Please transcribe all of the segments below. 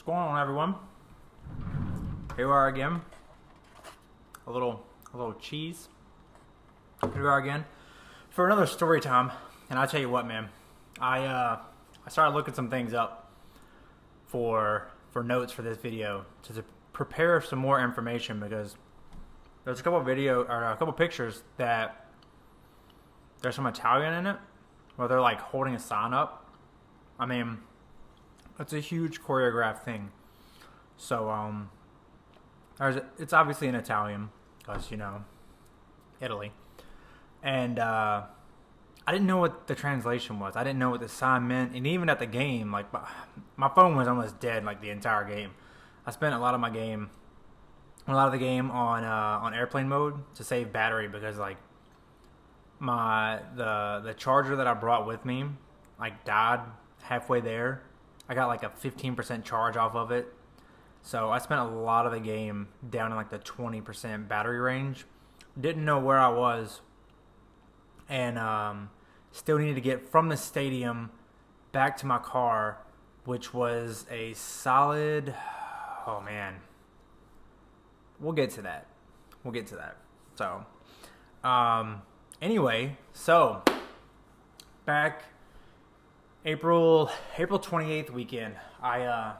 going on, everyone? Here we are again. A little cheese. Here we are again for another story time. And I tell you what, man, I started looking some things up for notes for this video to prepare some more information, because there's a couple pictures that there's some Italian in it, where they're like holding a sign up. I mean, it's a huge choreographed thing. So it's obviously in Italian, because Italy, and I didn't know what the translation was. I didn't know what the sign meant, and even at the game, like my phone was almost dead like the entire game. I spent a lot of the game on airplane mode to save battery, because like the charger that I brought with me like died halfway there. I got like a 15% charge off of it, so I spent a lot of the game down in like the 20% battery range. Didn't know where I was, and still needed to get from the stadium back to my car, which was a solid, oh man, we'll get to that. So anyway, so back April 28th weekend, I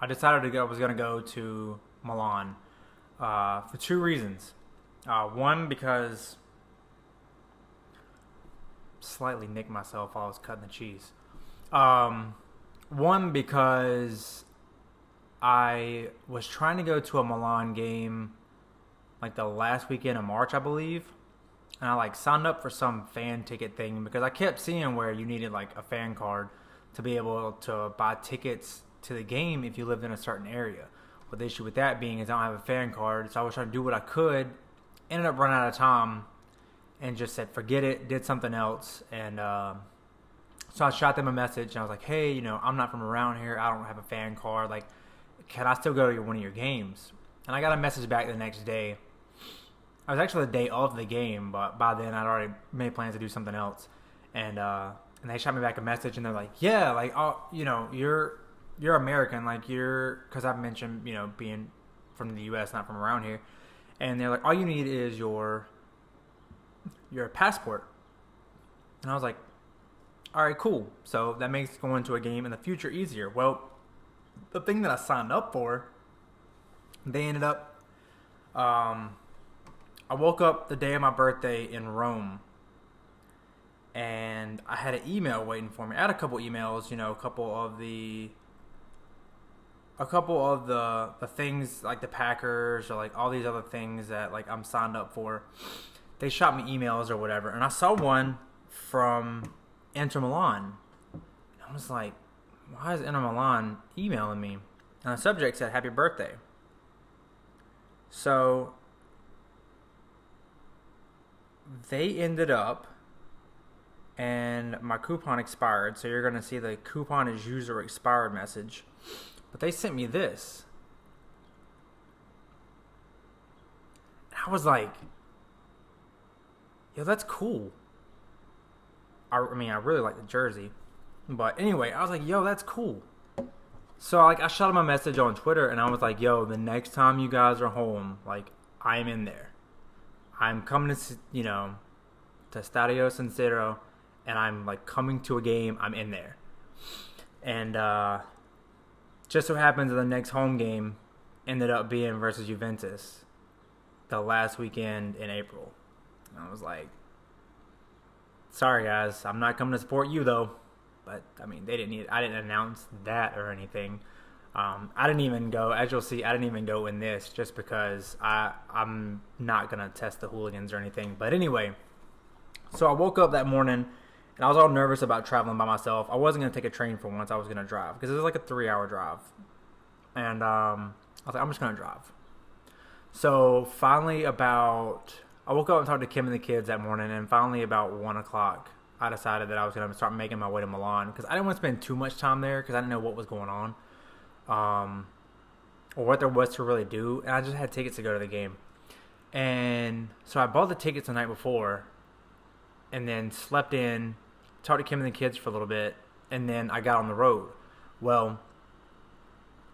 decided I was going to go to Milan for two reasons. One, because slightly nicked myself while I was cutting the cheese. One, because I was trying to go to a Milan game like the last weekend of March, I believe. And I like signed up for some fan ticket thing, because I kept seeing where you needed like a fan card to be able to buy tickets to the game if you lived in a certain area. But the issue with that being is I don't have a fan card, so I was trying to do what I could. Ended up running out of time and just said forget it, did something else. And so I shot them a message and I was like, hey, I'm not from around here, I don't have a fan card, like, can I still go to one of your games? And I got a message back the next day. I was actually the day of the game, but by then I'd already made plans to do something else. And they shot me back a message, and they're like, yeah, like, oh, you're American, like, because I've mentioned, being from the U.S., not from around here. And they're like, all you need is your passport. And I was like, all right, cool. So that makes going to a game in the future easier. Well, the thing that I signed up for, they ended up, I woke up the day of my birthday in Rome, and I had an email waiting for me. I had a couple emails, a couple of the things like the Packers or like all these other things that like I'm signed up for. They shot me emails or whatever, and I saw one from Inter Milan. I was like, why is Inter Milan emailing me? And the subject said happy birthday. So they ended up, and my coupon expired, so you're going to see the coupon is user expired message. But they sent me this. And I was like, yo, that's cool. I really like the jersey. But anyway, I was like, yo, that's cool. So I shot them a message on Twitter, and I was like, yo, the next time you guys are home, like, I'm in there. I'm coming to, to Stadio San Siro, and I'm like coming to a game. I'm in there. And just so happens the next home game ended up being versus Juventus the last weekend in April. And I was like, sorry guys, I'm not coming to support you though. But I didn't announce that or anything. I didn't even go, as you'll see, I didn't even go in this just because I'm not going to test the hooligans or anything. But anyway, so I woke up that morning and I was all nervous about traveling by myself. I wasn't going to take a train for once. I was going to drive because it was like a 3-hour drive. And I was like, I'm just going to drive. So finally I woke up and talked to Kim and the kids that morning, and finally about 1 o'clock, I decided that I was going to start making my way to Milan, because I didn't want to spend too much time there because I didn't know what was going on. Or what there was to really do, and I just had tickets to go to the game. And so I bought the tickets the night before, and then slept in, talked to Kim and the kids for a little bit, and then I got on the road. Well,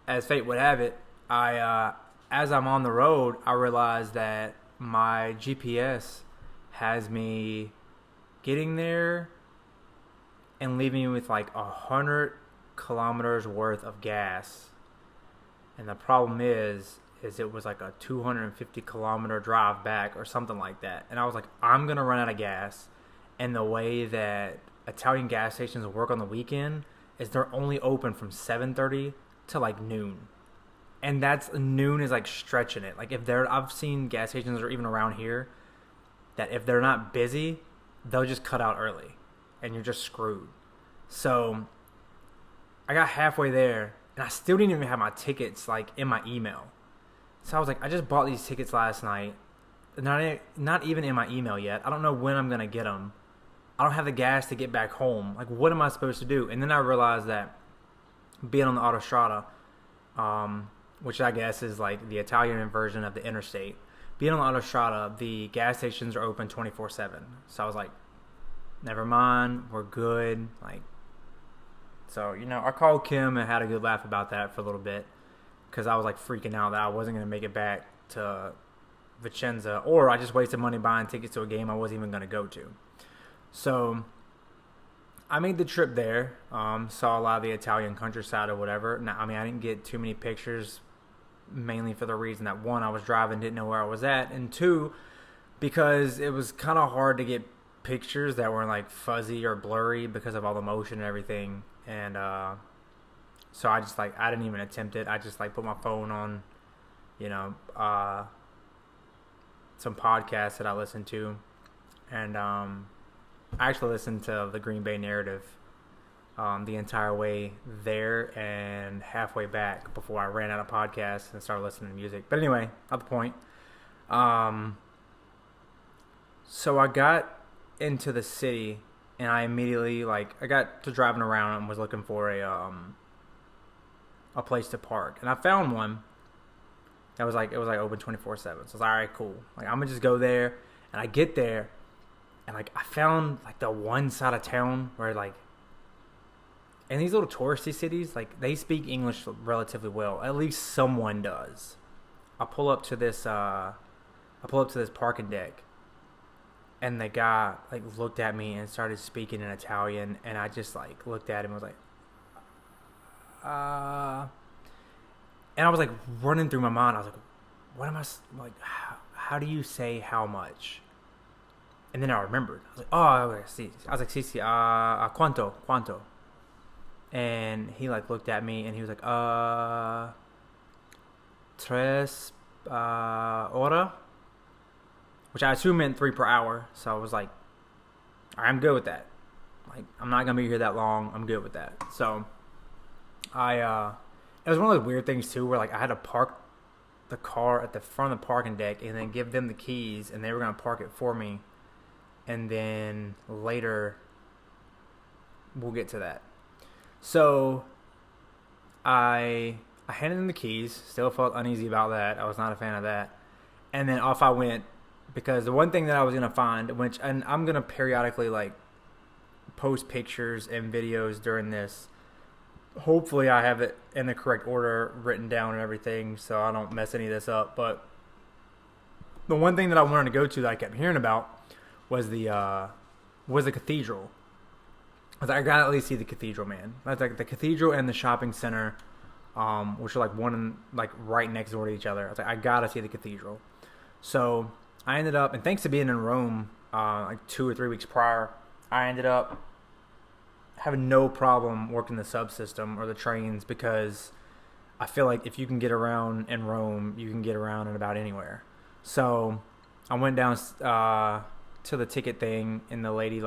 as fate would have it, as I'm on the road, I realize that my GPS has me getting there and leaving me with like 100 kilometers worth of gas. And the problem is it was like a 250 kilometer drive back or something like that. And I was like, I'm going to run out of gas. And the way that Italian gas stations work on the weekend is they're only open from 7:30 to like noon. And noon is like stretching it. Like I've seen gas stations or even around here that if they're not busy, they'll just cut out early and you're just screwed. So I got halfway there and I still didn't even have my tickets like in my email. So I was like, I just bought these tickets last night. Not even in my email yet. I don't know when I'm going to get them. I don't have the gas to get back home. Like, what am I supposed to do? And then I realized that being on the autostrada, which I guess is like the Italian version of the interstate, being on the autostrada, the gas stations are open 24/7. So I was like, never mind, we're good. Like, so, I called Kim and had a good laugh about that for a little bit because I was like freaking out that I wasn't going to make it back to Vicenza, or I just wasted money buying tickets to a game I wasn't even going to go to. So I made the trip there, saw a lot of the Italian countryside or whatever. Now, I didn't get too many pictures, mainly for the reason that, one, I was driving, didn't know where I was at, and two, because it was kind of hard to get pictures that weren't like fuzzy or blurry because of all the motion and everything. And so I just I didn't even attempt it. I just put my phone on, some podcasts that I listened to, and I actually listened to the Green Bay Narrative the entire way there and halfway back before I ran out of podcasts and started listening to music. But anyway, not the point. So I got into the city and I immediately I got to driving around and was looking for a place to park, and I found one that was it was open 24/7. So I was like, all right, cool. I'm gonna just go there, and I get there, and I found the one side of town where in these little touristy cities, they speak English relatively well. At least someone does. I pull up to this parking deck, and the guy looked at me and started speaking in Italian, and I just looked at him and was and I was running through my mind. I was what am I how do you say how much? And then I remembered. I was oh, sí. I was sí, cuánto? And he looked at me and he was tres hora, which I assume meant 3 per hour. So I was I'm good with that. I'm not gonna be here that long. I'm good with that. So it was one of those weird things too, where I had to park the car at the front of the parking deck and then give them the keys, and they were gonna park it for me. And then later, we'll get to that. So I handed them the keys. Still felt uneasy about that. I was not a fan of that. And then off I went, because the one thing that I was gonna find, and I'm gonna periodically post pictures and videos during this. Hopefully I have it in the correct order written down and everything, so I don't mess any of this up. But the one thing that I wanted to go to that I kept hearing about was the cathedral. I was I gotta at least see the cathedral, man. That's the cathedral and the shopping center, which are right next door to each other. I was I gotta see the cathedral. So I ended up, and thanks to being in Rome 2 or 3 weeks prior, I ended up having no problem working the subsystem or the trains, because I feel if you can get around in Rome, you can get around in about anywhere. So I went down to the ticket thing, and the lady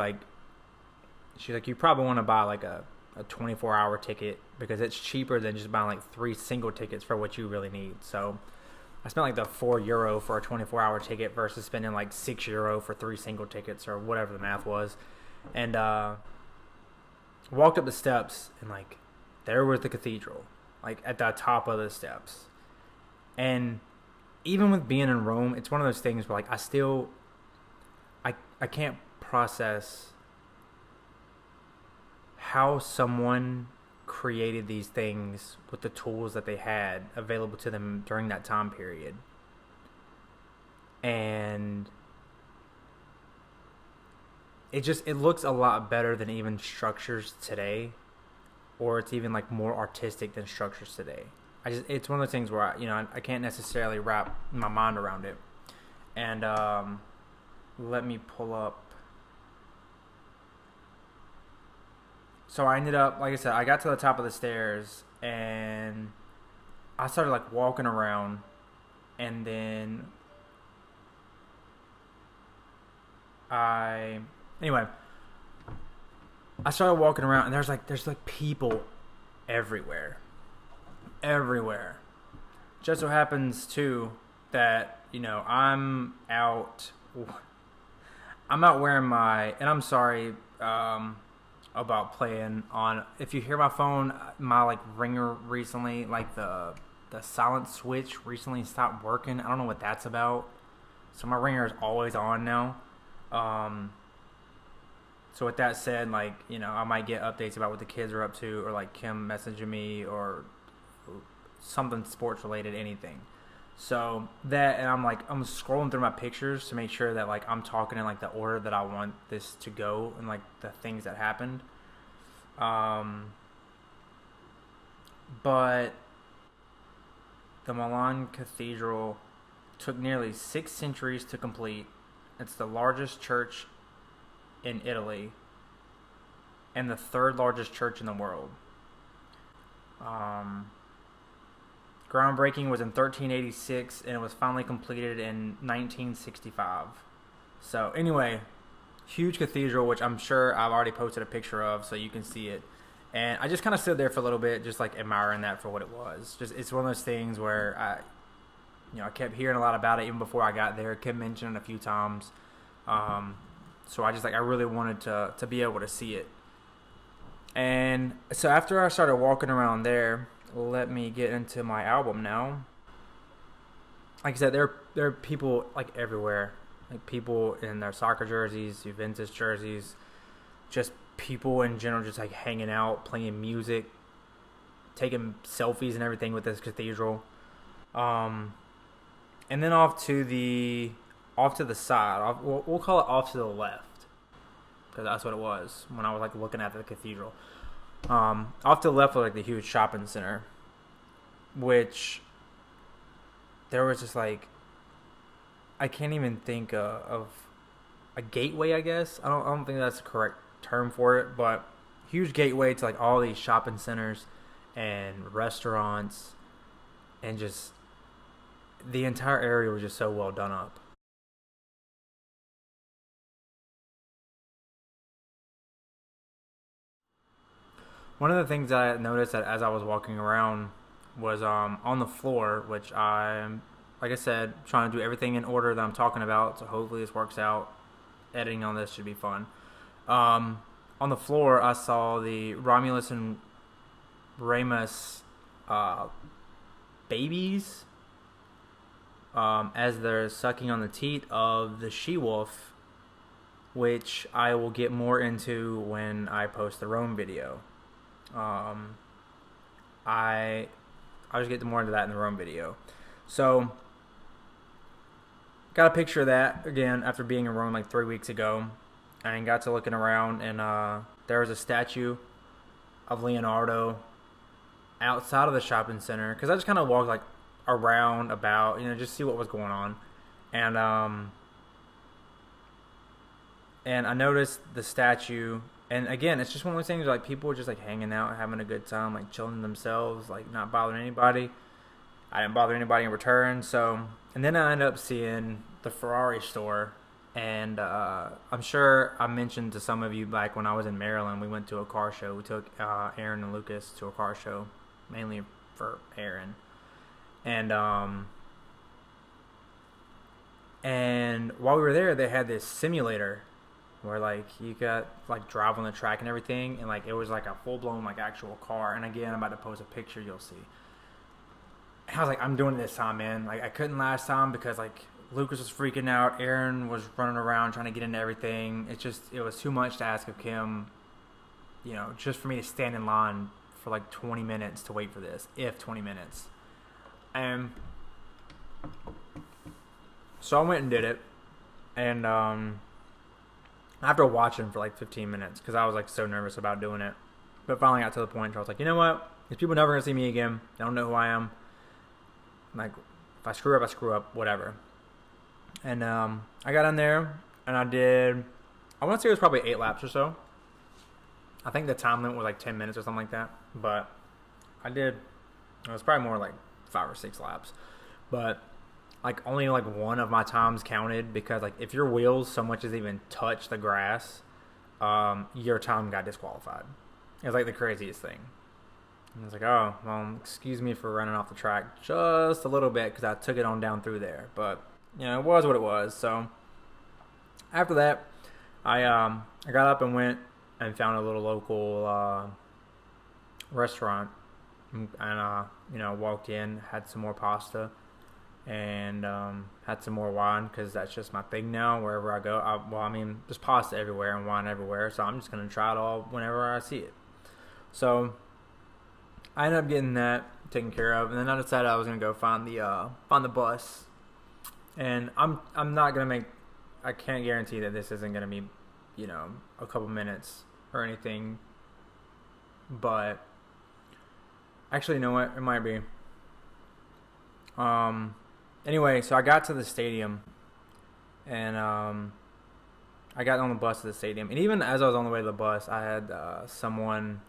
she's you probably want to buy a 24-hour ticket, because it's cheaper than just buying 3 single tickets for what you really need. So I spent the €4 for a 24-hour ticket versus spending €6 for 3 single tickets, or whatever the math was. And walked up the steps, and there was the cathedral, at the top of the steps. And even with being in Rome, it's one of those things where I can't process how someone created these things with the tools that they had available to them during that time period. And it looks a lot better than even structures today, or it's even like more artistic than structures today. It's one of those things where I can't necessarily wrap my mind around it. And let me pull up. So I ended up, like I said, I got to the top of the stairs and I started like walking around, and then anyway, I started walking around, and there's like people everywhere. Just so happens too that I'm out wearing my, and I'm sorry about playing on. If you hear my phone, my like ringer recently, like the silent switch recently stopped working. I don't know what that's about. So my ringer is always on now. So with that said, like, I might get updates about what the kids are up to, or like Kim messaging me, or something sports related, anything. So that, and I'm scrolling through my pictures to make sure that like I'm talking in like the order that I want this to go, and like the things that happened. But the Milan Cathedral took nearly 6 centuries to complete. It's the largest church in Italy and the 3rd largest church in the world. Groundbreaking was in 1386, and it was finally completed in 1965. So anyway, huge cathedral, which I'm sure I've already posted a picture of so you can see it. And I just kind of stood there for a little bit, just like admiring that for what it was. Just, it's one of those things where I kept hearing a lot about it even before I got there. Kept mentioning it a few times. So I really wanted to be able to see it. And so after I started walking around there, let me get into my album now. Like I said, there are people like everywhere. Like people in their soccer jerseys, Juventus jerseys, just people in general just like hanging out, playing music, taking selfies and everything with this cathedral. And then off to the side, we'll call it off to the left, because that's what it was when I was like looking at the cathedral. Off to the left was like the huge shopping center, which there was just like, I can't even think of a gateway, I guess. I don't think that's the correct term for it, but huge gateway to like all these shopping centers and restaurants, and just the entire area was just so well done up. One of the things that I noticed that as I was walking around was on the floor, which I'm, like I said, trying to do everything in order that I'm talking about, so hopefully this works out. Editing on this should be fun. On the floor, I saw the Romulus and Remus babies as they're sucking on the teat of the she-wolf, which I will get more into when I post the Rome video. I'll just get more into that in the Rome video. So, got a picture of that again after being in Rome like 3 weeks ago, and got to looking around, and there was a statue of Leonardo outside of the shopping center, because I just kind of walked like around about, just see what was going on, and I noticed the statue. And again, it's just one of those things where, like, people are just like hanging out, having a good time, like chilling themselves, like not bothering anybody. I didn't bother anybody in return. So, and then I ended up seeing the Ferrari store, and I'm sure I mentioned to some of you back when I was in Maryland, we went to a car show. We took Aaron and Lucas to a car show, mainly for Aaron, and while we were there, they had this simulator where like you got like drive on the track and everything, and like it was like a full-blown like actual car. And again, I'm about to post a picture, you'll see. And I was like, I'm doing it this time, man. Like I couldn't last time because like Lucas was freaking out, Aaron was running around trying to get into everything. It was too much to ask of Kim, just for me to stand in line for like 20 minutes to wait for this, if 20 minutes. And so I went and did it. And after watching for like 15 minutes, because I was like so nervous about doing it, but finally got to the point where I was like, you know what? These people are never going to see me again. They don't know who I am. Like, if I screw up, I screw up, whatever. And I got in there, and I did, I want to say it was probably 8 laps or so. I think the time limit was like 10 minutes or something like that. But it was probably more like 5 or 6 laps. But like only like one of my times counted, because like if your wheels so much as even touch the grass, your time got disqualified. It was like the craziest thing. And I was like, oh, well, excuse me for running off the track just a little bit, because I took it on down through there. But, you know, it was what it was. So after that, I got up and went and found a little local restaurant, and you know, walked in, had some more pasta, and had some more wine, because that's just my thing now wherever I go. There's pasta everywhere and wine everywhere, so I'm just going to try it all whenever I see it. So I ended up getting that taken care of, and then I decided I was going to go find the bus. And I'm not going to I can't guarantee that this isn't going to be, you know, a couple minutes or anything, but actually, you know what, it might be. Anyway, so I got to the stadium, and I got on the bus to the stadium, and even as I was on the way to the bus, I had someone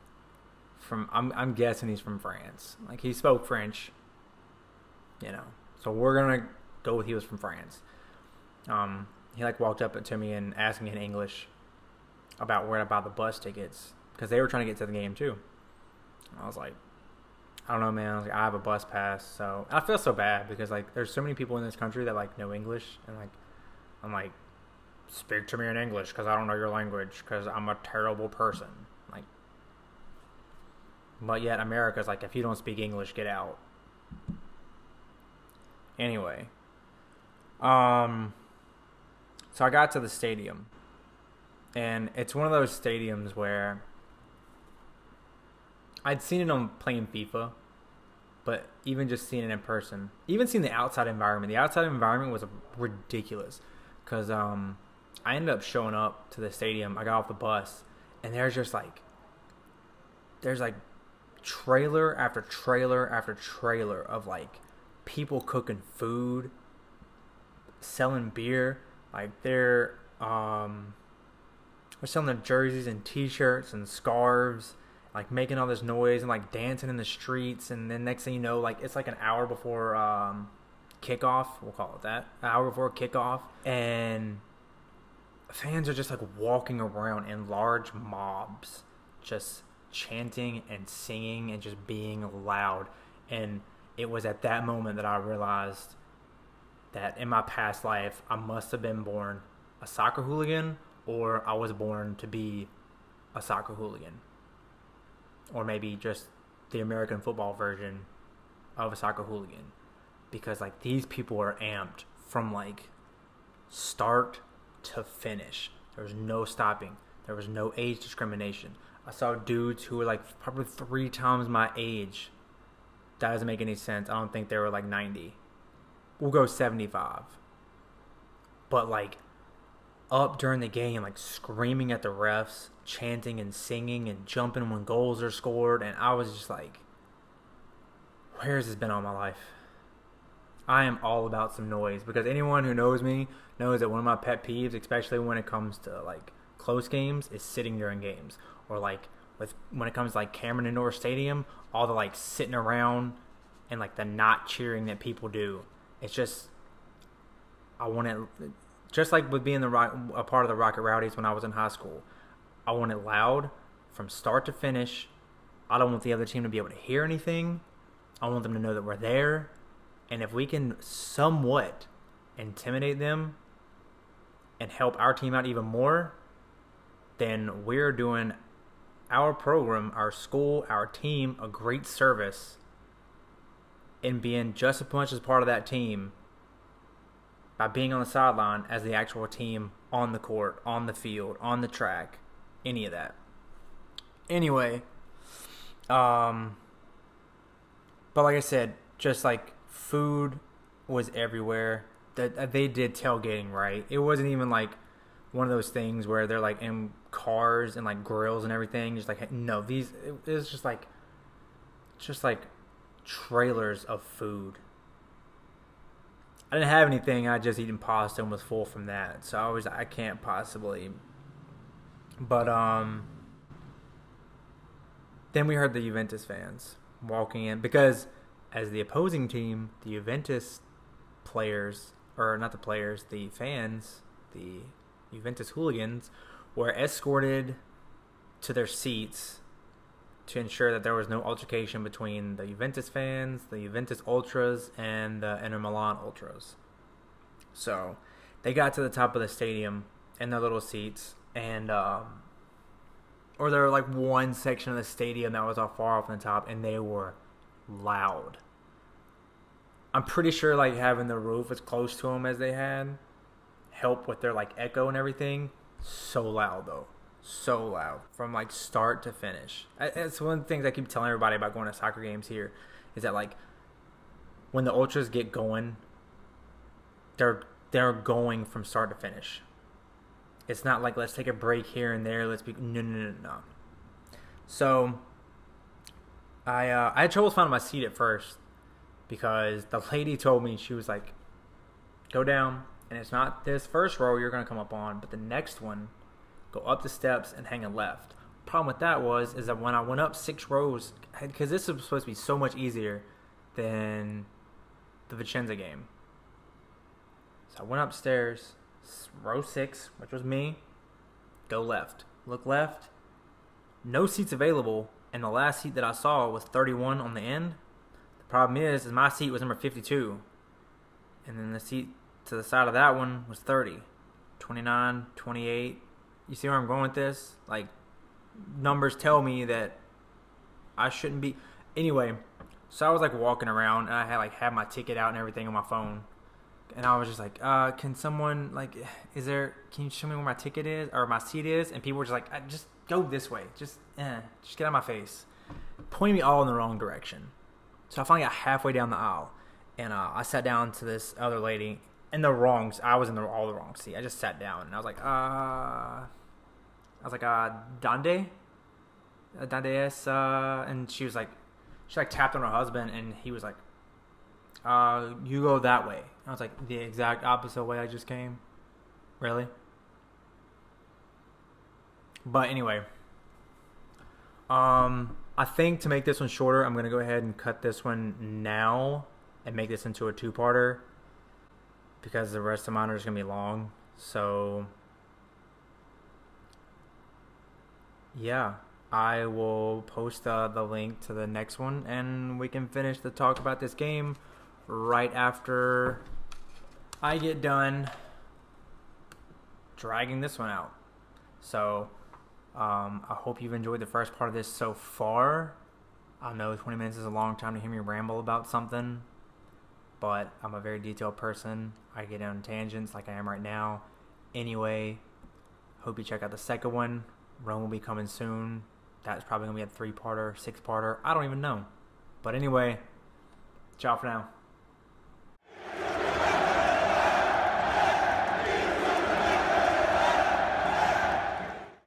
from, I'm guessing he's from France. Like, he spoke French, you know, so we're gonna go with he was from France. He like walked up to me and asked me in English about where to buy the bus tickets, because they were trying to get to the game too. I was like, I don't know, man. I was like, I have a bus pass. So I feel so bad, because like there's so many people in this country that like know English, and like I'm like, speak to me in English, because I don't know your language, because I'm a terrible person. Like, but yet America's like, if you don't speak English, get out. Anyway, so I got to the stadium, and it's one of those stadiums where I'd seen it on playing FIFA, but even just seeing it in person, even seeing the outside environment was ridiculous, because I ended up showing up to the stadium. I got off the bus, and there's trailer after trailer after trailer of like people cooking food, selling beer. Like they're selling their jerseys and t-shirts and scarves, like making all this noise and like dancing in the streets. And then next thing you know, like it's like an hour before kickoff, we'll call it that, an hour before kickoff, and fans are just like walking around in large mobs, just chanting and singing and just being loud. And it was at that moment that I realized that in my past life, I must have been born a soccer hooligan, or I was born to be a soccer hooligan. Or maybe just the American football version of a soccer hooligan. Because like these people are amped from like start to finish. There was no stopping. There was no age discrimination. I saw dudes who were like probably 3 times my age. That doesn't make any sense. I don't think they were like 90. We'll go 75. But like up during the game, like screaming at the refs, chanting and singing and jumping when goals are scored. And I was just like, where has this been all my life? I am all about some noise, because anyone who knows me knows that one of my pet peeves, especially when it comes to like close games, is sitting during games. Or like when it comes to like Cameron Indoor Stadium, all the like sitting around and like the not cheering that people do. It's just, I want it, just like with being a part of the Rocket Rowdies when I was in high school. I want it loud from start to finish. I don't want the other team to be able to hear anything. I want them to know that we're there. And if we can somewhat intimidate them and help our team out even more, then we're doing our program, our school, our team a great service in being just as much as part of that team by being on the sideline as the actual team on the court, on the field, on the track, any of that. Anyway, Um, but like I said, just like food was everywhere. They did tailgating right. It wasn't even like one of those things where they're like in cars and like grills and everything. Just like no, it was just like trailers of food. I didn't have anything. I just eaten pasta and was full from that. So I can't possibly. But then we heard the Juventus fans walking in because as the opposing team, the Juventus players, or not the players, the fans, the Juventus hooligans were escorted to their seats to ensure that there was no altercation between the Juventus fans, the Juventus ultras, and the Inter Milan ultras. So they got to the top of the stadium in their little seats, and or there were like one section of the stadium that was all far off on the top, and they were loud. I'm pretty sure like having the roof as close to them as they had helped with their like echo and everything. So loud though. So loud from like start to finish. It's one of the things I keep telling everybody about going to soccer games here is that like when the ultras get going, they're going from start to finish. It's not like let's take a break here and there. No. So I had trouble finding my seat at first because the lady told me, she was like, go down and it's not this first row you're gonna come up on, but the next one. Go up the steps and hang a left. Problem with that is that when I went up 6 rows, because this was supposed to be so much easier than the Vicenza game. So I went upstairs, row 6, which was me. Go left. Look left. No seats available, and the last seat that I saw was 31 on the end. The problem is my seat was number 52. And then the seat to the side of that one was 30. 29, 28. You see where I'm going with this? Like, numbers tell me that I shouldn't be. Anyway, so I was like walking around and I had my ticket out and everything on my phone. And I was just like, can someone like, can you show me where my ticket is or my seat is? And people were just like, just go this way. Just get out of my face. Pointing me all in the wrong direction. So I finally got halfway down the aisle and I sat down to this other lady. I was in all the wrong seat. I just sat down and I was like, Dande? Dande es, and she tapped on her husband and he was like, you go that way. I was like, the exact opposite way I just came? Really? But anyway, I think to make this one shorter, I'm going to go ahead and cut this one now and make this into a 2-parter. Because the rest of mine are just going to be long. So, yeah. I will post the link to the next one. And we can finish the talk about this game right after I get done dragging this one out. So, I hope you've enjoyed the first part of this so far. I know 20 minutes is a long time to hear me ramble about something. But I'm a very detailed person. I get on tangents like I am right now. Anyway, hope you check out the second one. Rome will be coming soon. That's probably going to be a 3-parter, 6-parter. I don't even know. But anyway, ciao for now.